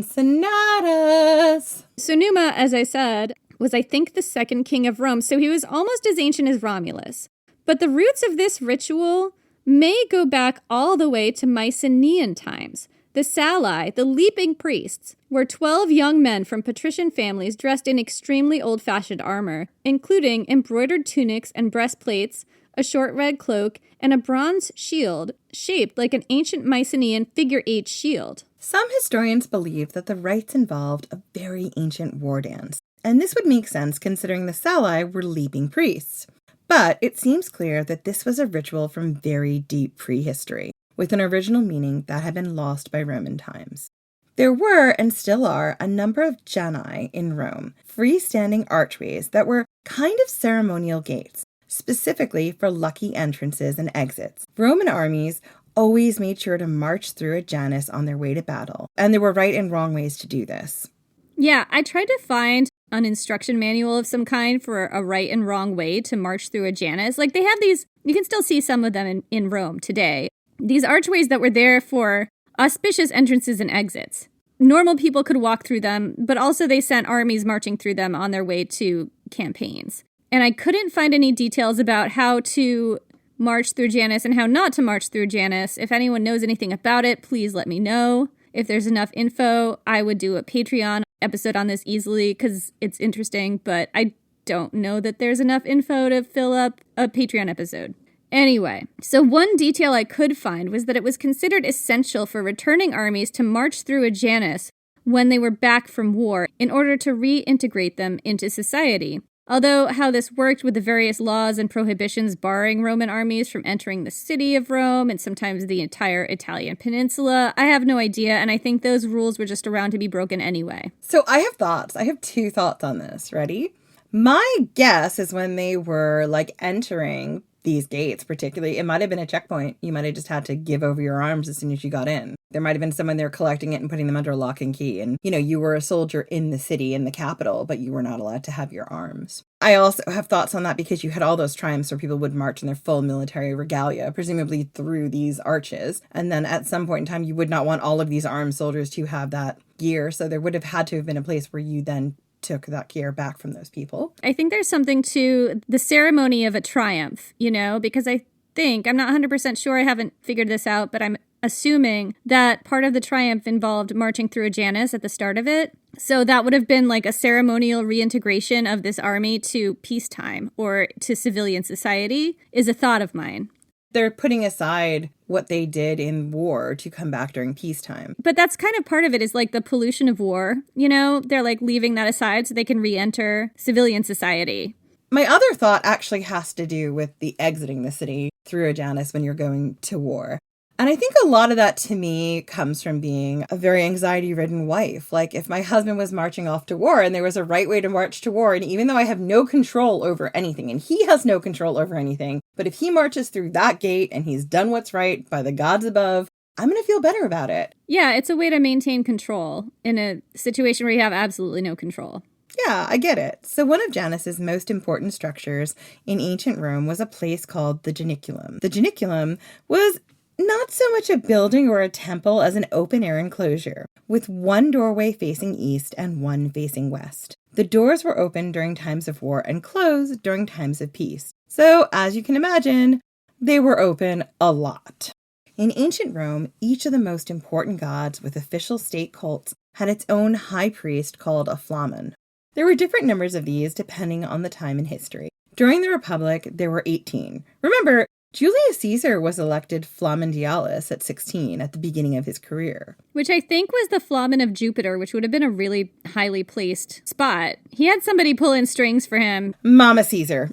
Numa, as I said, was, I think, the second king of Rome, so he was almost as ancient as Romulus. But the roots of this ritual may go back all the way to Mycenaean times. The Salii, the leaping priests, were 12 young men from patrician families dressed in extremely old-fashioned armor, including embroidered tunics and breastplates, a short red cloak, and a bronze shield shaped like an ancient Mycenaean figure-8 shield. Some historians believe that the rites involved a very ancient war dance, and this would make sense considering the Salii were leaping priests. But it seems clear that this was a ritual from very deep prehistory, with an original meaning that had been lost by Roman times. There were, and still are, a number of Janus in Rome, freestanding archways that were kind of ceremonial gates, specifically for lucky entrances and exits. Roman armies always made sure to march through a Janus on their way to battle, and there were right and wrong ways to do this. Yeah, I tried to find an instruction manual of some kind for a right and wrong way to march through a Janus. Like, they have these, you can still see some of them in Rome today. These archways that were there for auspicious entrances and exits. Normal people could walk through them, but also they sent armies marching through them on their way to campaigns. And I couldn't find any details about how to march through Janus and how not to march through Janus. If anyone knows anything about it, please let me know. If there's enough info, I would do a Patreon episode on this easily because it's interesting, but I don't know that there's enough info to fill up a Patreon episode. Anyway, so one detail I could find was that it was considered essential for returning armies to march through a Janus when they were back from war in order to reintegrate them into society. Although how this worked with the various laws and prohibitions barring Roman armies from entering the city of Rome and sometimes the entire Italian peninsula, I have no idea, and I think those rules were just around to be broken anyway. So I have thoughts. I have 2 thoughts on this. Ready? My guess is when they were, entering these gates, particularly, it might have been a checkpoint. You might have just had to give over your arms as soon as you got in. There might have been someone there collecting it and putting them under lock and key. And, you were a soldier in the city, in the capital, but you were not allowed to have your arms. I also have thoughts on that because you had all those triumphs where people would march in their full military regalia, presumably through these arches. And then at some point in time, you would not want all of these armed soldiers to have that gear. So there would have had to have been a place where you then took that gear back from those people. I think there's something to the ceremony of a triumph, because I'm not 100% sure, I haven't figured this out, but I'm assuming that part of the triumph involved marching through a Janus at the start of it. So that would have been like a ceremonial reintegration of this army to peacetime or to civilian society is a thought of mine. They're putting aside what they did in war to come back during peacetime. But that's kind of part of it is like the pollution of war, They're leaving that aside so they can re-enter civilian society. My other thought actually has to do with the exiting the city through a Janus when you're going to war. And I think a lot of that to me comes from being a very anxiety-ridden wife. Like if my husband was marching off to war and there was a right way to march to war, and even though I have no control over anything and he has no control over anything, but if he marches through that gate and he's done what's right by the gods above, I'm going to feel better about it. Yeah, it's a way to maintain control in a situation where you have absolutely no control. Yeah, I get it. So one of Janus's most important structures in ancient Rome was a place called the Janiculum. The Janiculum was not so much a building or a temple as an open-air enclosure, with one doorway facing east and one facing west. The doors were open during times of war and closed during times of peace. So, as you can imagine, they were open a lot. In ancient Rome, each of the most important gods with official state cults had its own high priest called a flamen. There were different numbers of these depending on the time in history. During the Republic, there were 18. Remember, Julius Caesar was elected Flamen Dialis at 16 at the beginning of his career. Which I think was the Flamen of Jupiter, which would have been a really highly placed spot. He had somebody pulling strings for him. Mama Caesar.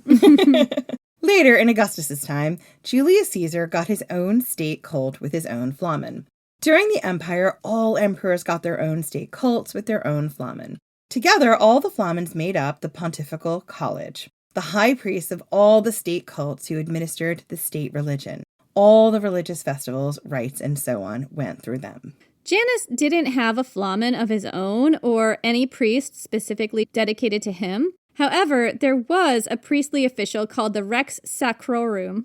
Later, in Augustus's time, Julius Caesar got his own state cult with his own flamen. During the empire, all emperors got their own state cults with their own flamen. Together, all the flamens made up the Pontifical College, the high priests of all the state cults who administered the state religion. All the religious festivals, rites, and so on went through them. Janus didn't have a flamen of his own or any priest specifically dedicated to him. However, there was a priestly official called the Rex Sacrorum,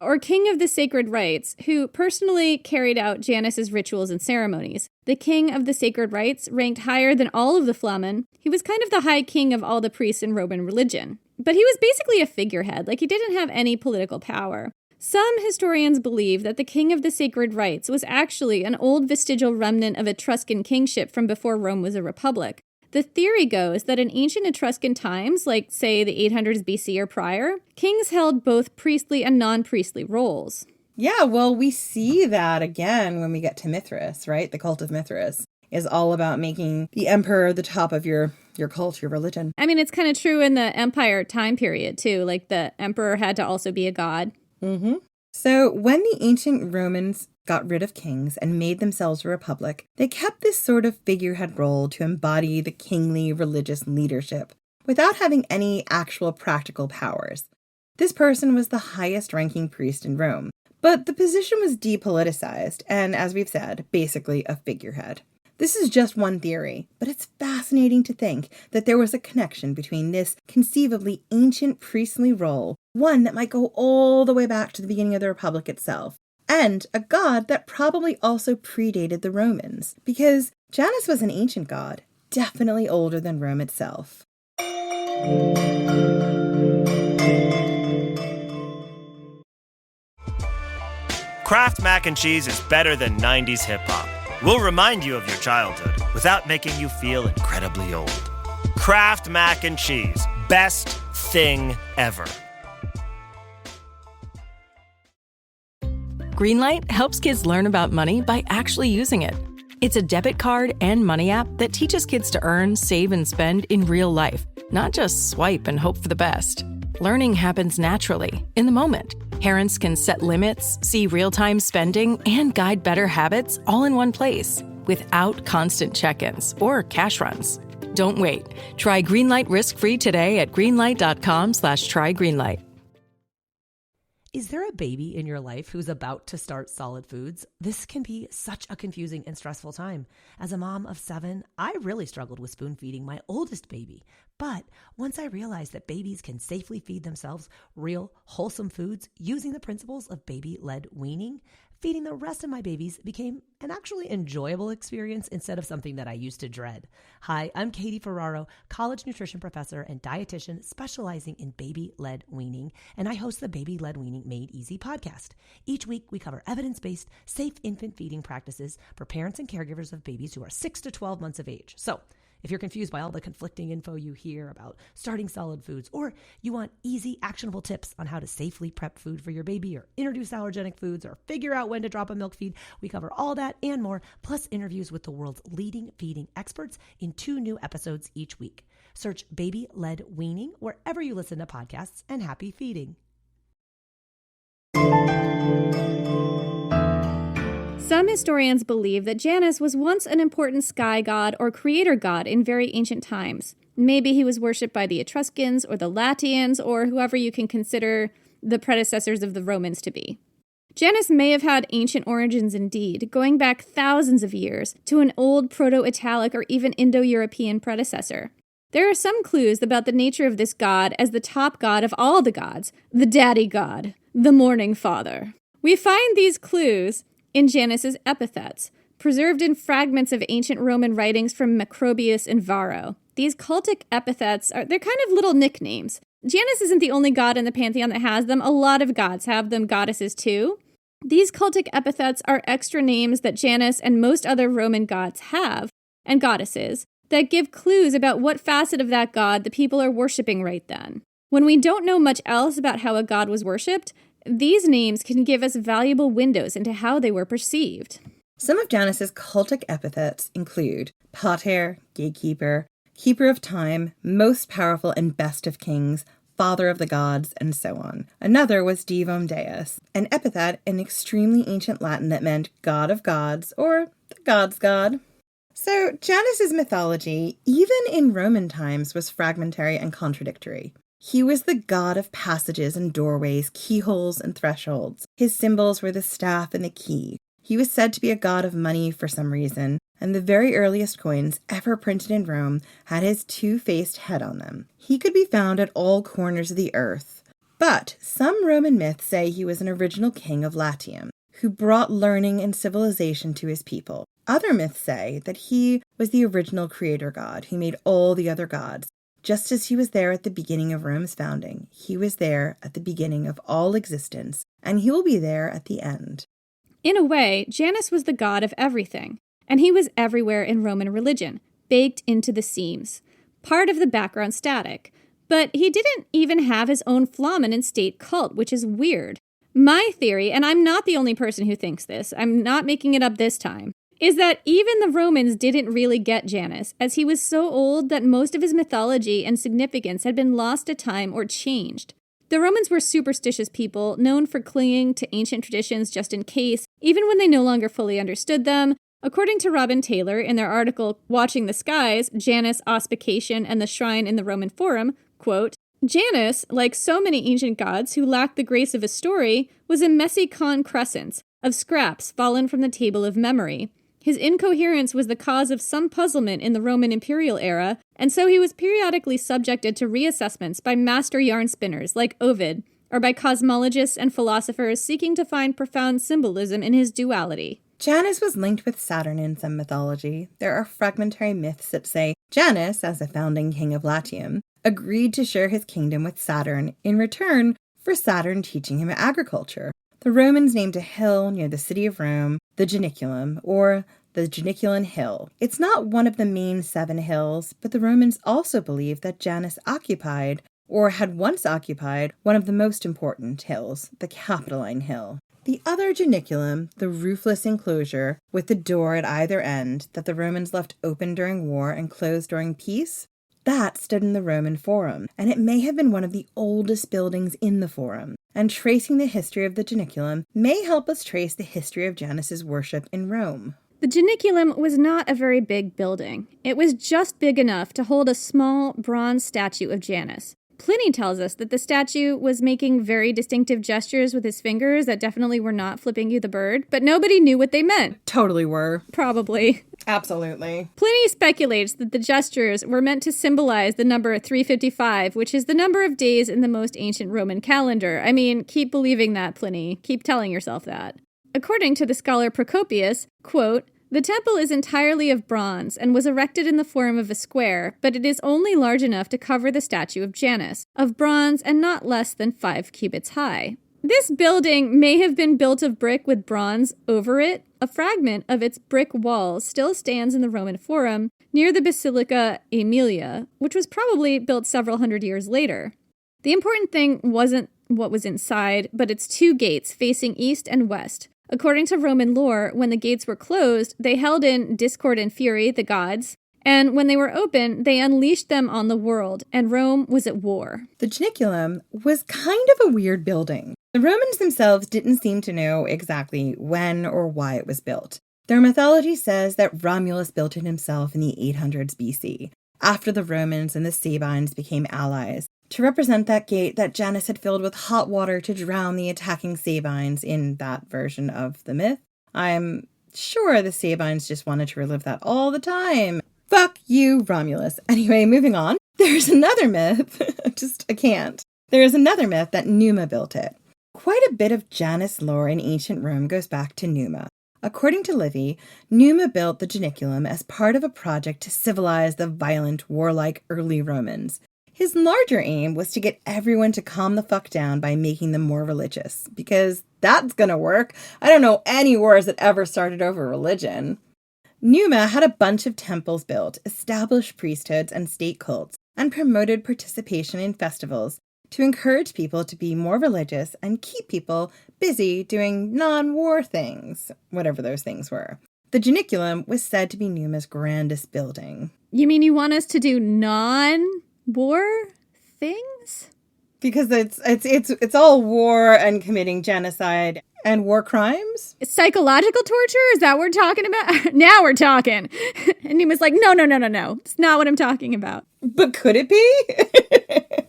or King of the Sacred Rites, who personally carried out Janus's rituals and ceremonies. The King of the Sacred Rites ranked higher than all of the flamen. He was kind of the high king of all the priests in Roman religion. But he was basically a figurehead, he didn't have any political power. Some historians believe that the King of the Sacred Rites was actually an old vestigial remnant of Etruscan kingship from before Rome was a republic. The theory goes that in ancient Etruscan times, say the 800s BC or prior, kings held both priestly and non-priestly roles. Yeah, well, we see that again when we get to Mithras, right? The cult of Mithras. is all about making the emperor the top of your cult, your religion. I mean, it's kind of true in the empire time period, too. Like, the emperor had to also be a god. Mm-hmm. So when the ancient Romans got rid of kings and made themselves a republic, they kept this sort of figurehead role to embody the kingly religious leadership without having any actual practical powers. This person was the highest ranking priest in Rome, but the position was depoliticized and, as we've said, basically a figurehead. This is just one theory, but it's fascinating to think that there was a connection between this conceivably ancient priestly role, one that might go all the way back to the beginning of the Republic itself, and a god that probably also predated the Romans, because Janus was an ancient god, definitely older than Rome itself. Kraft Mac and Cheese is better than 90s hip-hop. We'll remind you of your childhood without making you feel incredibly old. Kraft Mac and Cheese. Best thing ever. Greenlight helps kids learn about money by actually using it. It's a debit card and money app that teaches kids to earn, save, and spend in real life, not just swipe and hope for the best. Learning happens naturally, in the moment. Parents can set limits, see real-time spending, and guide better habits all in one place, without constant check-ins or cash runs. Don't wait. Try Greenlight risk-free today at greenlight.com/trygreenlight. Is there a baby in your life who's about to start solid foods? This can be such a confusing and stressful time. As a mom of 7, I really struggled with spoon feeding my oldest baby. But once I realized that babies can safely feed themselves real, wholesome foods using the principles of baby-led weaning, feeding the rest of my babies became an actually enjoyable experience instead of something that I used to dread. Hi, I'm Katie Ferraro, college nutrition professor and dietitian specializing in baby-led weaning, and I host the Baby-Led Weaning Made Easy podcast. Each week, we cover evidence-based, safe infant feeding practices for parents and caregivers of babies who are 6 to 12 months of age. So, if you're confused by all the conflicting info you hear about starting solid foods, or you want easy, actionable tips on how to safely prep food for your baby, or introduce allergenic foods, or figure out when to drop a milk feed, we cover all that and more, plus interviews with the world's leading feeding experts in 2 new episodes each week. Search Baby-Led Weaning wherever you listen to podcasts, and happy feeding. Some historians believe that Janus was once an important sky god or creator god in very ancient times. Maybe he was worshipped by the Etruscans or the Latians or whoever you can consider the predecessors of the Romans to be. Janus may have had ancient origins indeed, going back thousands of years to an old Proto-Italic or even Indo-European predecessor. There are some clues about the nature of this god as the top god of all the gods, the daddy god, the morning father. We find these clues in Janus's epithets, preserved in fragments of ancient Roman writings from Macrobius and Varro. These cultic epithets they're kind of little nicknames. Janus isn't the only god in the pantheon that has them. A lot of gods have them, goddesses too. These cultic epithets are extra names that Janus and most other Roman gods have, and goddesses, that give clues about what facet of that god the people are worshipping right then. When we don't know much else about how a god was worshipped, these names can give us valuable windows into how they were perceived. Some of Janus's cultic epithets include pater, gatekeeper, keeper of time, most powerful and best of kings, father of the gods, and so on. Another was divum deus, an epithet in extremely ancient Latin that meant god of gods or the god's god. So Janus's mythology, even in Roman times, was fragmentary and contradictory. He was the god of passages and doorways, keyholes and thresholds. His symbols were the staff and the key. He was said to be a god of money for some reason, and the very earliest coins ever printed in Rome had his 2-faced head on them. He could be found at all corners of the earth. But some Roman myths say he was an original king of Latium, who brought learning and civilization to his people. Other myths say that he was the original creator god who made all the other gods. Just as he was there at the beginning of Rome's founding, he was there at the beginning of all existence, and he will be there at the end. In a way, Janus was the god of everything, and he was everywhere in Roman religion, baked into the seams, part of the background static. But he didn't even have his own flamen and state cult, which is weird. My theory, and I'm not the only person who thinks this, I'm not making it up this time, is that even the Romans didn't really get Janus, as he was so old that most of his mythology and significance had been lost to time or changed. The Romans were superstitious people, known for clinging to ancient traditions just in case, even when they no longer fully understood them. According to Robin Taylor in their article, Watching the Skies, Janus, Auspication, and the Shrine in the Roman Forum, quote, Janus, like so many ancient gods who lacked the grace of a story, was a messy concrescence of scraps fallen from the table of memory. His incoherence was the cause of some puzzlement in the Roman imperial era, and so he was periodically subjected to reassessments by master yarn spinners like Ovid, or by cosmologists and philosophers seeking to find profound symbolism in his duality. Janus was linked with Saturn in some mythology. There are fragmentary myths that say Janus, as a founding king of Latium, agreed to share his kingdom with Saturn in return for Saturn teaching him agriculture. The Romans named a hill near the city of Rome the Janiculum, or the Janiculan Hill. It's not one of the main 7 hills, but the Romans also believed that Janus occupied, or had once occupied, one of the most important hills, the Capitoline Hill. The other Janiculum, the roofless enclosure with the door at either end that the Romans left open during war and closed during peace, that stood in the Roman Forum, and it may have been one of the oldest buildings in the Forum. And tracing the history of the Janiculum may help us trace the history of Janus's worship in Rome. The Janiculum was not a very big building. It was just big enough to hold a small bronze statue of Janus. Pliny tells us that the statue was making very distinctive gestures with his fingers that definitely were not flipping you the bird, but nobody knew what they meant. Totally were. Probably. Absolutely. Pliny speculates that the gestures were meant to symbolize the number 355, which is the number of days in the most ancient Roman calendar. I mean, keep believing that, Pliny. Keep telling yourself that. According to the scholar Procopius, quote, the temple is entirely of bronze and was erected in the form of a square, but it is only large enough to cover the statue of Janus, of bronze and not less than 5 cubits high. This building may have been built of brick with bronze over it. A fragment of its brick walls still stands in the Roman Forum near the Basilica Aemilia, which was probably built several hundred years later. The important thing wasn't what was inside, but its 2 gates facing east and west. According to Roman lore, when the gates were closed, they held in discord and fury, the gods, and when they were open, they unleashed them on the world, and Rome was at war. The Janiculum was kind of a weird building. The Romans themselves didn't seem to know exactly when or why it was built. Their mythology says that Romulus built it himself in the 800s BC, after the Romans and the Sabines became allies, to represent that gate that Janus had filled with hot water to drown the attacking Sabines in that version of the myth. I'm sure the Sabines just wanted to relive that all the time. Fuck you, Romulus. Anyway, moving on. There's another myth. I can't. There's another myth that Numa built it. Quite a bit of Janus lore in ancient Rome goes back to Numa. According to Livy, Numa built the Janiculum as part of a project to civilize the violent, warlike early Romans. His larger aim was to get everyone to calm the fuck down by making them more religious, because that's gonna work. I don't know any wars that ever started over religion. Numa had a bunch of temples built, established priesthoods and state cults, and promoted participation in festivals to encourage people to be more religious and keep people busy doing non-war things, whatever those things were. The Janiculum was said to be Numa's grandest building. You mean you want us to do non-war things? Because it's all war and committing genocide and war crimes. Psychological torture? Is that what we're talking about? Now we're talking. And he was like, no. It's not what I'm talking about. But could it be?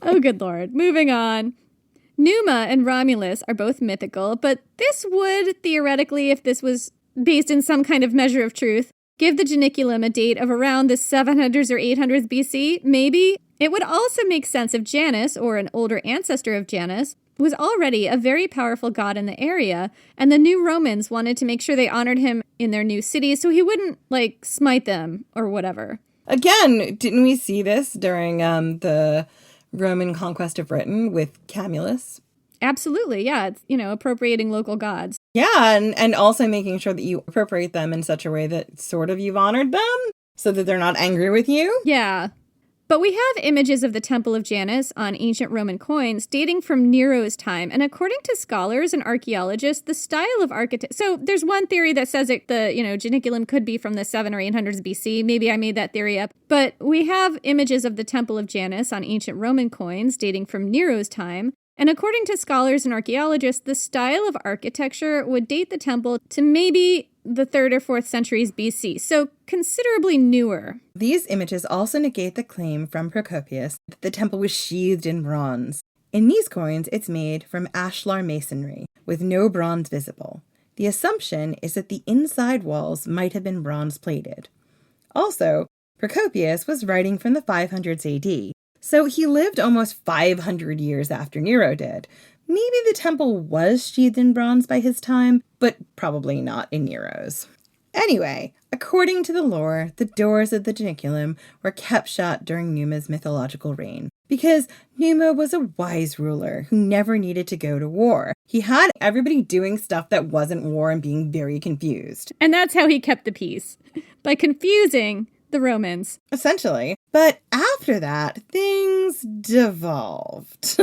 Oh, good Lord. Moving on. Numa and Romulus are both mythical, but this would, theoretically, if this was based in some kind of measure of truth, give the Janiculum a date of around the 700s or 800s BC, maybe. It would also make sense if Janus, or an older ancestor of Janus, was already a very powerful god in the area, and the new Romans wanted to make sure they honored him in their new city so he wouldn't, smite them or whatever. Again, didn't we see this during the Roman conquest of Britain with Camulus? Absolutely, yeah. It's, appropriating local gods. Yeah, and also making sure that you appropriate them in such a way that sort of you've honored them so that they're not angry with you. Yeah. But we have images of the Temple of Janus on ancient Roman coins dating from Nero's time. And according to scholars and archaeologists, the style of architecture... So there's one theory that says the Janiculum could be from the 700s or 800s BC. Maybe I made that theory up. But we have images of the Temple of Janus on ancient Roman coins dating from Nero's time. And according to scholars and archaeologists, the style of architecture would date the temple to maybe the 3rd or 4th centuries BC, so considerably newer. These images also negate the claim from Procopius that the temple was sheathed in bronze. In these coins, it's made from ashlar masonry, with no bronze visible. The assumption is that the inside walls might have been bronze-plated. Also, Procopius was writing from the 500s AD, so he lived almost 500 years after Nero did. Maybe the temple was sheathed in bronze by his time, but probably not in Nero's. Anyway, according to the lore, the doors of the Janiculum were kept shut during Numa's mythological reign, because Numa was a wise ruler who never needed to go to war. He had everybody doing stuff that wasn't war and being very confused. And that's how he kept the peace, by confusing the Romans. Essentially. But after that, things devolved.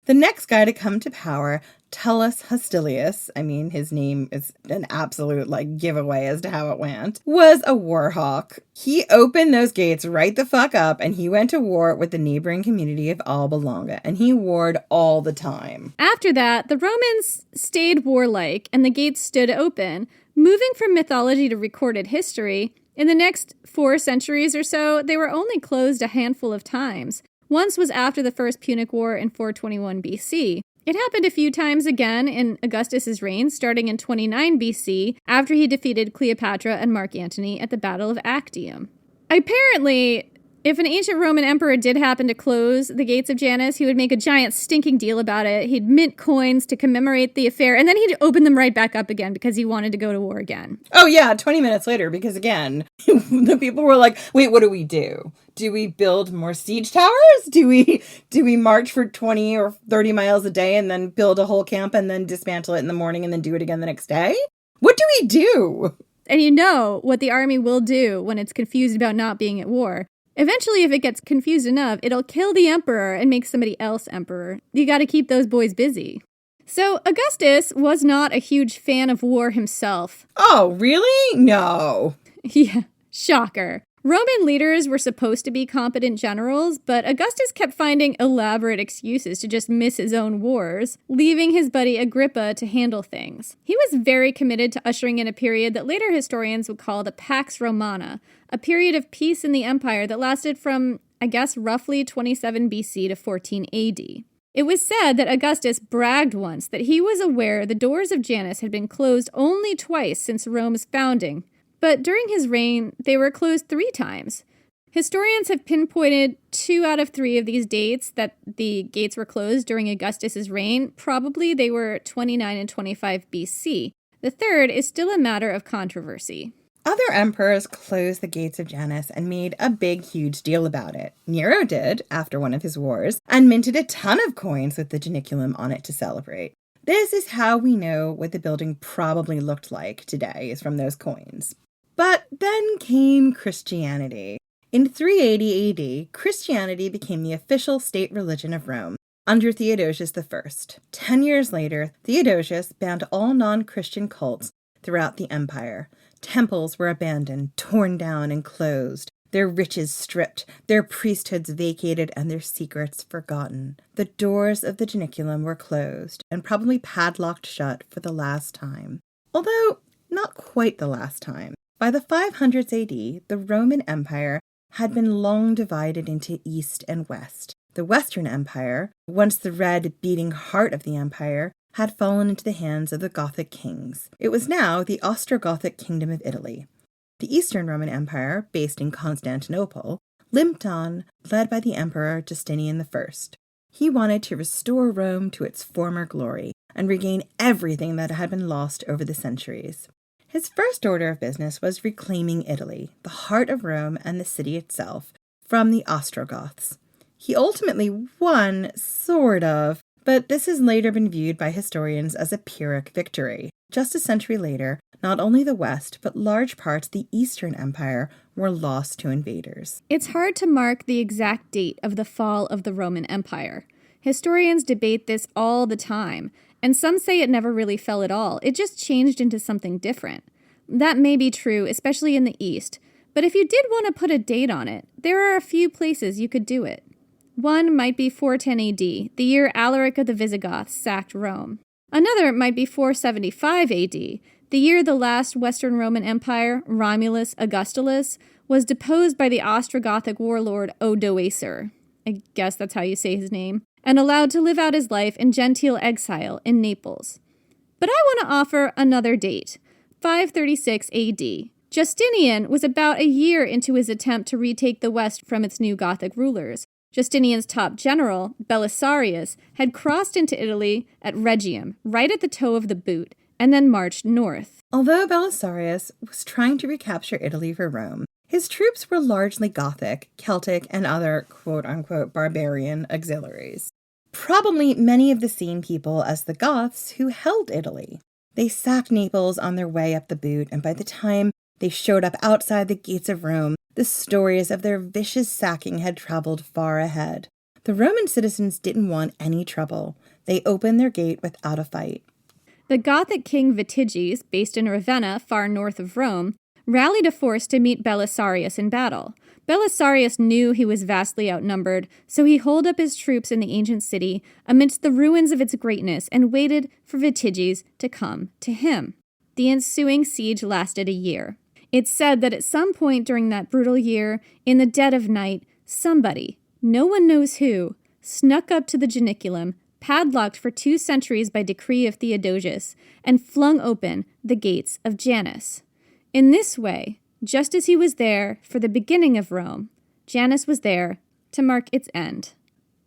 The next guy to come to power, Tullus Hostilius, his name is an absolute giveaway as to how it went, was a war hawk. He opened those gates right the fuck up and he went to war with the neighboring community of Alba Longa, and he warred all the time. After that, the Romans stayed warlike and the gates stood open. Moving from mythology to recorded history, in the next 4 centuries or so, they were only closed a handful of times. Once was after the First Punic War in 421 BC. It happened a few times again in Augustus's reign, starting in 29 BC, after he defeated Cleopatra and Mark Antony at the Battle of Actium. Apparently, if an ancient Roman emperor did happen to close the gates of Janus, he would make a giant stinking deal about it. He'd mint coins to commemorate the affair, and then he'd open them right back up again because he wanted to go to war again. Oh yeah, 20 minutes later, because again, the people were like, wait, what do we do? Do we build more siege towers? Do we march for 20 or 30 miles a day and then build a whole camp and then dismantle it in the morning and then do it again the next day? What do we do? And you know what the army will do when it's confused about not being at war. Eventually, if it gets confused enough, it'll kill the emperor and make somebody else emperor. You gotta keep those boys busy. So Augustus was not a huge fan of war himself. Oh, really? No. Yeah, shocker. Roman leaders were supposed to be competent generals, but Augustus kept finding elaborate excuses to just miss his own wars, leaving his buddy Agrippa to handle things. He was very committed to ushering in a period that later historians would call the Pax Romana, a period of peace in the empire that lasted from, roughly 27 BC to 14 AD. It was said that Augustus bragged once that he was aware the doors of Janus had been closed only twice since Rome's founding, but during his reign, they were closed 3 times. Historians have pinpointed 2 out of 3 of these dates that the gates were closed during Augustus's reign. Probably they were 29 and 25 BC. The third is still a matter of controversy. Other emperors closed the gates of Janus and made a big, huge deal about it. Nero did, after one of his wars, and minted a ton of coins with the Janiculum on it to celebrate. This is how we know what the building probably looked like today, is from those coins. But then came Christianity. In 380 AD, Christianity became the official state religion of Rome under Theodosius I. 10 years later, Theodosius banned all non-Christian cults throughout the empire. Temples were abandoned, torn down, and closed. Their riches stripped, their priesthoods vacated, and their secrets forgotten. The doors of the Janiculum were closed and probably padlocked shut for the last time. Although, not quite the last time. By the 500s AD, the Roman Empire had been long divided into East and West. The Western Empire, once the red, beating heart of the empire, had fallen into the hands of the Gothic kings. It was now the Ostrogothic Kingdom of Italy. The Eastern Roman Empire, based in Constantinople, limped on, led by the Emperor Justinian I. He wanted to restore Rome to its former glory and regain everything that had been lost over the centuries. His first order of business was reclaiming Italy, the heart of Rome and the city itself, from the Ostrogoths. He ultimately won, sort of, but this has later been viewed by historians as a Pyrrhic victory. Just a century later, not only the West, but large parts of the Eastern Empire were lost to invaders. It's hard to mark the exact date of the fall of the Roman Empire. Historians debate this all the time, and some say it never really fell at all. It just changed into something different. That may be true, especially in the East, but if you did want to put a date on it, there are a few places you could do it. One might be 410 AD, the year Alaric of the Visigoths sacked Rome. Another might be 475 AD, the year the last Western Roman Empire, Romulus Augustulus, was deposed by the Ostrogothic warlord Odoacer. I guess that's how you say his name, and allowed to live out his life in genteel exile in Naples. But I want to offer another date, 536 AD. Justinian was about a year into his attempt to retake the West from its new Gothic rulers. Justinian's top general, Belisarius, had crossed into Italy at Rhegium, right at the toe of the boot, and then marched north. Although Belisarius was trying to recapture Italy for Rome, his troops were largely Gothic, Celtic, and other quote-unquote barbarian auxiliaries. Probably many of the same people as the Goths who held Italy. They sacked Naples on their way up the boot, and by the time they showed up outside the gates of Rome, the stories of their vicious sacking had traveled far ahead. The Roman citizens didn't want any trouble. They opened their gate without a fight. The Gothic king Vitiges, based in Ravenna, far north of Rome, rallied a force to meet Belisarius in battle. Belisarius knew he was vastly outnumbered, so he holed up his troops in the ancient city amidst the ruins of its greatness and waited for Vitiges to come to him. The ensuing siege lasted a year. It's said that at some point during that brutal year, in the dead of night, somebody, no one knows who, snuck up to the Janiculum, padlocked for 2 centuries by decree of Theodosius, and flung open the gates of Janus. In this way, just as he was there for the beginning of Rome, Janus was there to mark its end.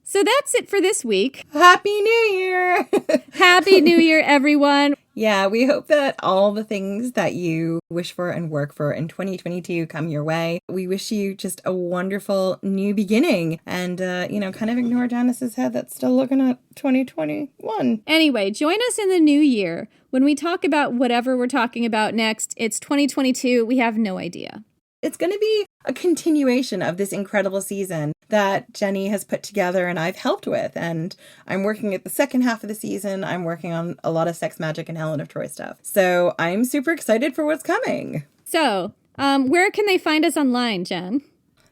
So that's it for this week. Happy New Year! Happy New Year, everyone! Yeah, we hope that all the things that you wish for and work for in 2022 come your way. We wish you just a wonderful new beginning and, kind of ignore Janus's head that's still looking at 2021. Anyway, join us in the new year when we talk about whatever we're talking about next. It's 2022. We have no idea. It's going to be a continuation of this incredible season that Jenny has put together and I've helped with. And I'm working at the second half of the season. I'm working on a lot of Sex, Magic, and Helen of Troy stuff. So I'm super excited for what's coming. So, where can they find us online, Jen?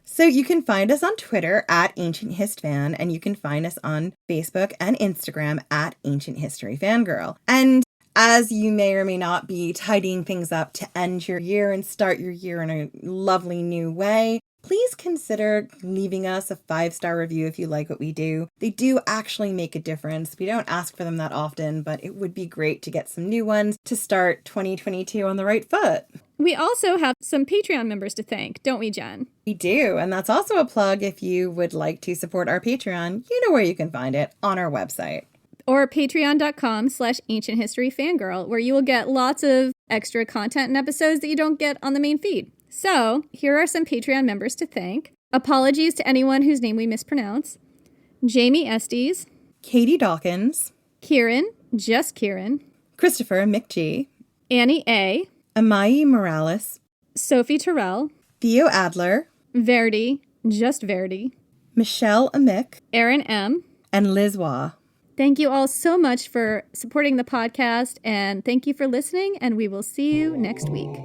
So you can find us on Twitter at Ancient Hist Fan, and you can find us on Facebook and Instagram at Ancient History Fangirl. And as you may or may not be tidying things up to end your year and start your year in a lovely new way, please consider leaving us a 5-star review if you like what we do. They do actually make a difference. We don't ask for them that often, but it would be great to get some new ones to start 2022 on the right foot. We also have some Patreon members to thank, don't we, Jen? We do, and that's also a plug if you would like to support our Patreon. You know where you can find it, on our website. Or patreon.com/ancienthistoryfangirl, where you will get lots of extra content and episodes that you don't get on the main feed. So, here are some Patreon members to thank. Apologies to anyone whose name we mispronounce. Jamie Estes. Katie Dawkins. Kieran, just Kieran. Christopher McGee. Annie A. Amayi Morales. Sophie Terrell. Theo Adler. Verdi, just Verdi. Michelle Amick. Erin M. And Liz Waugh. Thank you all so much for supporting the podcast, and thank you for listening, and we will see you next week.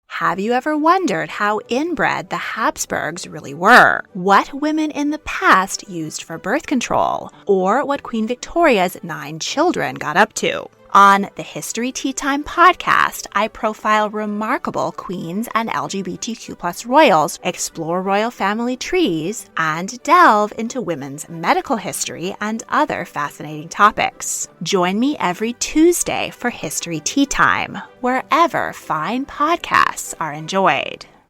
Have you ever wondered how inbred the Habsburgs really were? What women in the past used for birth control? Or what Queen Victoria's 9 children got up to? On the History Tea Time podcast, I profile remarkable queens and LGBTQ+ royals, explore royal family trees, and delve into women's medical history and other fascinating topics. Join me every Tuesday for History Tea Time, wherever fine podcasts are enjoyed.